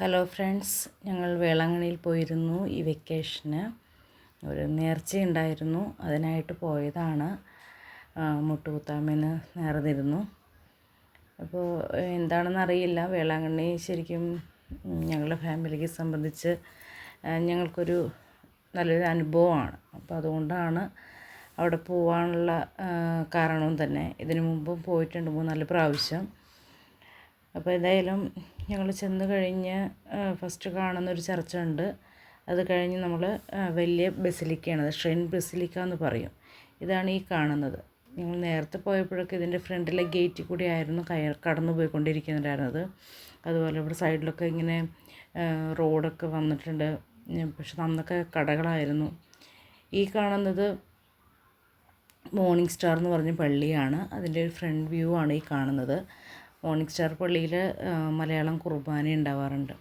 Hello friends, ഞങ്ങൾ വേളാങ്കണ്ണിയിൽ പോയിരുന്നു ഈ വെക്കേഷന്. ഒരു നേർച്ചയുണ്ടായിരുന്നു, അതിനായിട്ട് പോയതാണ്. മുട്ടുകുത്താമെന്ന് നേർന്നിരുന്നു. അപ്പോൾ എന്താണെന്നറിയില്ല, വേളാങ്കണ്ണി ശരിക്കും ഞങ്ങളുടെ ഫാമിലിക്ക് സംബന്ധിച്ച് ഞങ്ങൾക്കൊരു നല്ലൊരു അനുഭവമാണ്. അപ്പോൾ അതുകൊണ്ടാണ് അവിടെ പോകാനുള്ള കാരണവും തന്നെ. ഇതിനു മുമ്പും പോയിട്ടുണ്ട് 3-4 പ്രാവശ്യം. അപ്പോൾ എന്തായാലും ഞങ്ങൾ ചെന്ന് കഴിഞ്ഞ് ഫസ്റ്റ് കാണുന്നൊരു ചർച്ച ഉണ്ട്. അത് കഴിഞ്ഞ് നമ്മൾ വലിയ ബസിലിക്കയാണ്, അത് ഷ്രെയിൻ ബസിലിക്ക എന്ന് പറയും. ഇതാണ് ഈ കാണുന്നത്. ഞങ്ങൾ നേരത്തെ പോയപ്പോഴൊക്കെ ഇതിൻ്റെ ഫ്രണ്ടിലെ ഗേറ്റിൽ കൂടി ആയിരുന്നു കടന്നു പോയിക്കൊണ്ടിരിക്കുന്നുണ്ടായിരുന്നത്. അതുപോലെ ഇവിടെ സൈഡിലൊക്കെ ഇങ്ങനെ റോഡൊക്കെ വന്നിട്ടുണ്ട്. പക്ഷെ അന്നൊക്കെ കടകളായിരുന്നു. ഈ കാണുന്നത് മോർണിംഗ് സ്റ്റാർ എന്ന് പറഞ്ഞ പള്ളിയാണ്. അതിൻ്റെ ഒരു ഫ്രണ്ട് വ്യൂ ആണ് ഈ കാണുന്നത്. മോർണിംഗ് സ്റ്റാർ പള്ളിയിൽ മലയാളം കുർബാന ഉണ്ടാവാറുണ്ട്.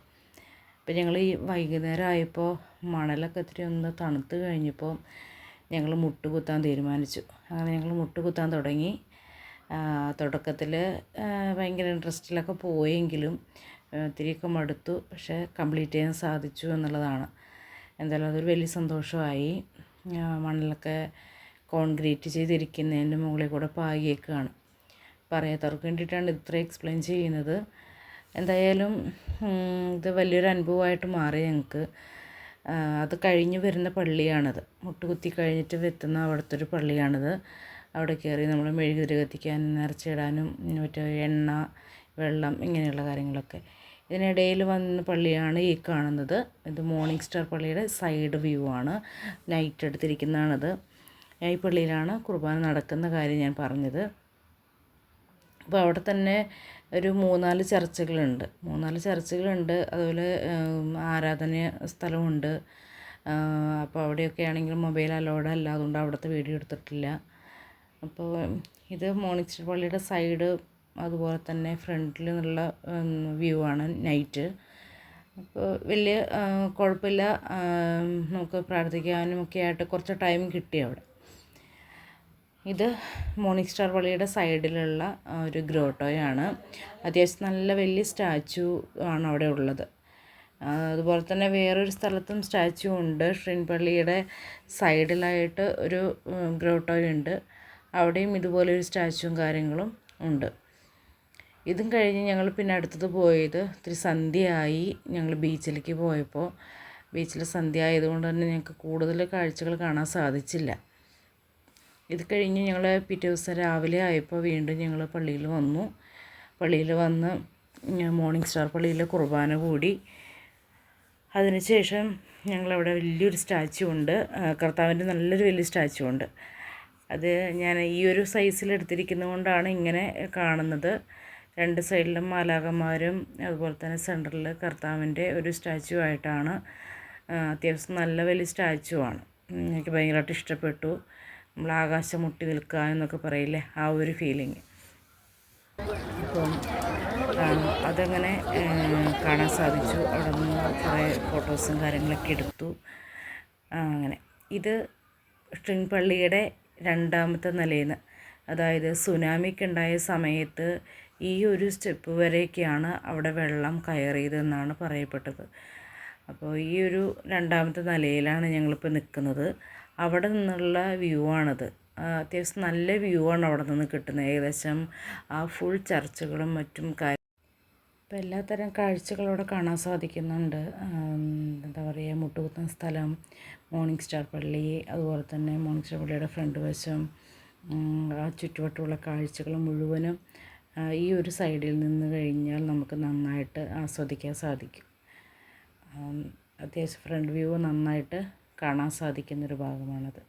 അപ്പോൾ ഞങ്ങൾ ഈ വൈകുന്നേരം ആയപ്പോൾ മണലൊക്കെ ഇത്തിരി ഒന്ന് തണുത്ത് കഴിഞ്ഞപ്പോൾ ഞങ്ങൾ മുട്ടുകുത്താൻ തീരുമാനിച്ചു. അങ്ങനെ ഞങ്ങൾ മുട്ടുകുത്താൻ തുടങ്ങി. തുടക്കത്തിൽ ഭയങ്കര ഇൻട്രസ്റ്റിലൊക്കെ പോയെങ്കിലും ഇത്തിരിയൊക്കെ മടുത്തു. പക്ഷേ കംപ്ലീറ്റ് ചെയ്യാൻ സാധിച്ചു എന്നുള്ളതാണ്. എന്തായാലും അതൊരു വലിയ സന്തോഷമായി. മണലൊക്കെ കോൺക്രീറ്റ് ചെയ്തിരിക്കുന്നതിൻ്റെ മുകളിൽ കൂടെ പാകിയേക്കാണ്. പറയാത്തവർക്ക് വേണ്ടിയിട്ടാണ് ഇത്ര എക്സ്പ്ലെയിൻ ചെയ്യുന്നത്. എന്തായാലും ഇത് വലിയൊരു അനുഭവമായിട്ട് മാറി ഞങ്ങൾക്ക്. അത് കഴിഞ്ഞ് വരുന്ന പള്ളിയാണത്. മുട്ടുകുത്തി കഴിഞ്ഞിട്ട് എത്തുന്ന അവിടുത്തെ ഒരു പള്ളിയാണിത്. അവിടെ കയറി നമ്മൾ മെഴുകുതിരി കത്തിക്കാനും നേർച്ചയിടാനും മറ്റേ എണ്ണ, വെള്ളം ഇങ്ങനെയുള്ള കാര്യങ്ങളൊക്കെ. ഇതിനിടയിൽ വന്ന പള്ളിയാണ് ഈ കാണുന്നത്. ഇത് മോർണിംഗ് സ്റ്റാർ പള്ളിയുടെ സൈഡ് വ്യൂ ആണ്. നൈറ്റ് എടുത്തിരിക്കുന്നതാണത്. ഈ പള്ളിയിലാണ് കുർബാന നടക്കുന്ന കാര്യം ഞാൻ പറഞ്ഞത്. അപ്പോൾ അവിടെ തന്നെ ഒരു 3-4 ചർച്ചുകളുണ്ട്. അതുപോലെ ആരാധന സ്ഥലമുണ്ട്. അപ്പോൾ അവിടെയൊക്കെ ആണെങ്കിൽ മൊബൈൽ അലൗഡ് അല്ല, അതുകൊണ്ട് അവിടുത്തെ വീഡിയോ എടുത്തിട്ടില്ല. അപ്പോൾ ഇത് മോർണിംഗ് സ്റ്റാർ പള്ളിയുടെ സൈഡ്, അതുപോലെ തന്നെ ഫ്രണ്ടിൽ നിന്നുള്ള വ്യൂ ആണ് നൈറ്റ്. അപ്പോൾ വലിയ കുഴപ്പമില്ല. നമുക്ക് പ്രാർത്ഥിക്കാനും ഒക്കെ ആയിട്ട് കുറച്ച് ടൈം കിട്ടി അവിടെ. ഇത് മോർണിംഗ് സ്റ്റാർ പള്ളിയുടെ സൈഡിലുള്ള ഒരു ഗ്രോട്ടോയാണ്. അത്യാവശ്യം നല്ല വലിയ സ്റ്റാച്ചു ആണ് അവിടെ ഉള്ളത്. അതുപോലെ തന്നെ വേറൊരു സ്ഥലത്തും സ്റ്റാച്ചു ഉണ്ട്. ഷ്രീൻ പള്ളിയുടെ സൈഡിലായിട്ട് ഒരു ഗ്രോട്ടോയുണ്ട്. അവിടെയും ഇതുപോലൊരു സ്റ്റാച്ചുവും കാര്യങ്ങളും ഉണ്ട്. ഇതും കഴിഞ്ഞ് ഞങ്ങൾ പിന്നെ അടുത്തത് പോയത് ഇത്തിരി സന്ധ്യയായി. ഞങ്ങൾ ബീച്ചിലേക്ക് പോയപ്പോൾ ബീച്ചിൽ സന്ധ്യ ആയതുകൊണ്ട് തന്നെ ഞങ്ങൾക്ക് കൂടുതൽ കാഴ്ചകൾ കാണാൻ സാധിച്ചില്ല. ഇത് കഴിഞ്ഞ് ഞങ്ങൾ പിറ്റേ ദിവസം രാവിലെ ആയപ്പോൾ വീണ്ടും ഞങ്ങൾ പള്ളിയിൽ വന്ന് മോർണിംഗ് സ്റ്റാർ പള്ളിയിൽ കുർബാന കൂടി. അതിനുശേഷം ഞങ്ങളവിടെ വലിയൊരു സ്റ്റാച്ചു ഉണ്ട്, കർത്താവിൻ്റെ നല്ലൊരു വലിയ സ്റ്റാച്ചു ഉണ്ട്. അത് ഞാൻ ഈ ഒരു സൈസിൽ എടുത്തിരിക്കുന്നത് കൊണ്ടാണ് ഇങ്ങനെ കാണുന്നത്. 2 സൈഡിലും മാലാഖമാരും അതുപോലെ തന്നെ സെൻറ്ററിൽ കർത്താവിൻ്റെ ഒരു സ്റ്റാച്ചു ആയിട്ടാണ്. അത്യാവശ്യം നല്ല വലിയ സ്റ്റാച്ചു ആണ്. എനിക്ക് ഭയങ്കരമായിട്ട് ഇഷ്ടപ്പെട്ടു. നമ്മൾ ആകാശം മുട്ടി നിൽക്കുക എന്നൊക്കെ പറയില്ലേ, ആ ഒരു ഫീലിങ്. അപ്പം അതങ്ങനെ കാണാൻ സാധിച്ചു. അവിടെ നിന്ന് കുറേ ഫോട്ടോസും കാര്യങ്ങളൊക്കെ എടുത്തു. അങ്ങനെ ഇത് ഷ്രീൻ പള്ളിയുടെ 2ാമത്തെ നിലയിൽ നിന്ന്, അതായത് സുനാമിക്ക് ഉണ്ടായ സമയത്ത് ഈ ഒരു സ്റ്റെപ്പ് വരെയൊക്കെയാണ് അവിടെ വെള്ളം കയറിയതെന്നാണ് പറയപ്പെട്ടത്. അപ്പോൾ ഈ ഒരു 2ാമത്തെ നിലയിലാണ് ഞങ്ങളിപ്പോൾ നിൽക്കുന്നത്. അവിടെ നിന്നുള്ള വ്യൂ ആണത്. അത്യാവശ്യം നല്ല വ്യൂ ആണ് അവിടെ നിന്ന് കിട്ടുന്നത്. ഏകദേശം ആ ഫുൾ ചർച്ചുകളും മറ്റും ഇപ്പോൾ എല്ലാത്തരം കാഴ്ചകളും അവിടെ കാണാൻ സാധിക്കുന്നുണ്ട്. എന്താ പറയുക, മുട്ടുകുത്തുന്ന സ്ഥലം, മോർണിംഗ് സ്റ്റാർ പള്ളി, അതുപോലെ തന്നെ മോർണിംഗ് സ്റ്റാർ പള്ളിയുടെ ഫ്രണ്ട് വശം, ആ ചുറ്റുവട്ടമുള്ള കാഴ്ചകൾ മുഴുവനും ഈ ഒരു സൈഡിൽ നിന്ന് കഴിഞ്ഞാൽ നമുക്ക് നന്നായിട്ട് ആസ്വദിക്കാൻ സാധിക്കും. അത്യാവശ്യം ഫ്രണ്ട് വ്യൂ നന്നായിട്ട് കാണാൻ സാധിക്കുന്നൊരു ഭാഗമാണത്.